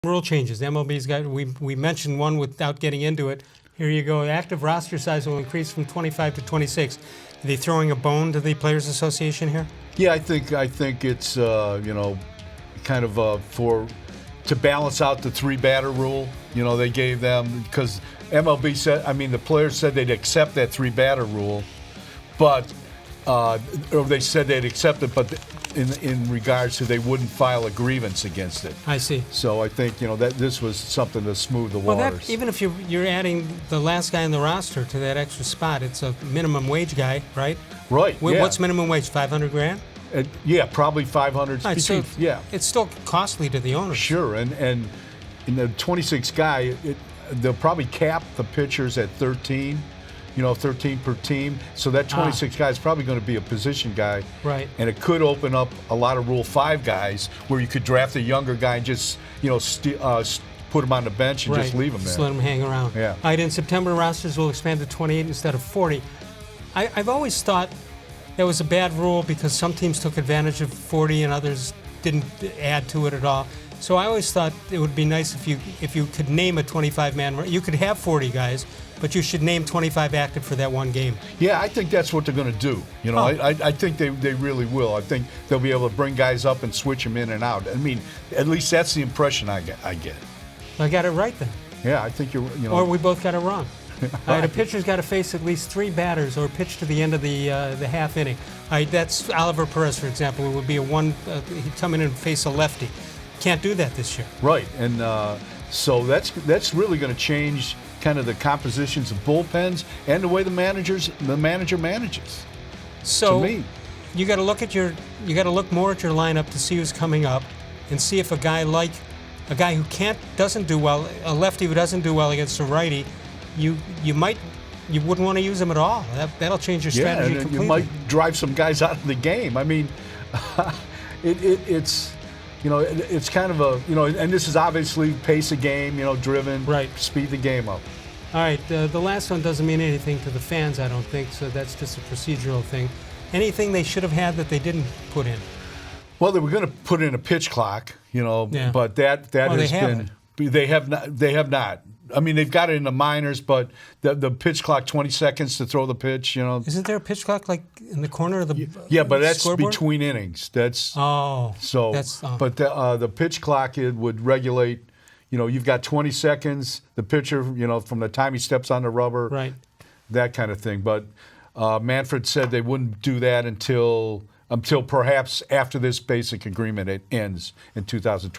Rule changes. The MLB's got, we mentioned one without getting into it. Here you go. Active roster size will increase from 25 to 26. Are they throwing a bone to the Players Association here? Yeah, I think it's kind of to balance out the 3-batter rule. They gave them, because MLB said, the players said they'd accept that 3-batter rule, but or they said they'd accept it, but in regards to they wouldn't file a grievance against it. I see. So I think that this was something to smooth the waters. Even if you're adding the last guy in the roster to that extra spot, it's a minimum wage guy, right? Right. Yeah. What's minimum wage? $500,000? Yeah, probably 500. Right, so yeah, it's still costly to the owners. Sure, and in the 26 guy, they'll probably cap the pitchers at 13. 13 per team. So that 26 guy is probably going to be a position guy. Right. And it could open up a lot of Rule 5 guys where you could draft a younger guy and just, put him on the bench and just leave him there. Just let him hang around. Yeah. All right, in September, rosters will expand to 28 instead of 40. I've always thought that was a bad rule because some teams took advantage of 40 and others didn't add to it at all. So I always thought it would be nice if you could name a 25-man. You could have 40 guys, but you should name 25 active for that one game. Yeah, I think that's what they're going to do. I think they really will. I think they'll be able to bring guys up and switch them in and out. At least that's the impression I get. I got it right then. Yeah, I think you're. Or we both got it wrong. All right, a pitcher's got to face at least 3 batters or pitch to the end of the half inning. All right, that's Oliver Perez, for example. It would be he'd come in and face a lefty. Can't do that this year. Right, and so that's really going to change kind of the compositions of bullpens and the way the manager manages. So to me, you got to look more at your lineup to see who's coming up, and see if a guy who doesn't do well, a lefty who doesn't do well against a righty, you wouldn't want to use him at all. That'll change your strategy completely. You might drive some guys out of the game. It's kind of and this is obviously pace a game, driven, right? Speed the game up. All right, the last one doesn't mean anything to the fans, I don't think, so that's just a procedural thing. Anything they should have had that they didn't put in? Well, they were going to put in a pitch clock, yeah. But they have not. They've got it in the minors, but the pitch clock, 20 seconds to throw the pitch, Isn't there a pitch clock like in the corner of the Yeah, but that's scoreboard? between innings. But the pitch clock, it would regulate, you've got 20 seconds, the pitcher, from the time he steps on the rubber, right? That kind of thing. But Manfred said they wouldn't do that until perhaps after this basic agreement ends in 2020.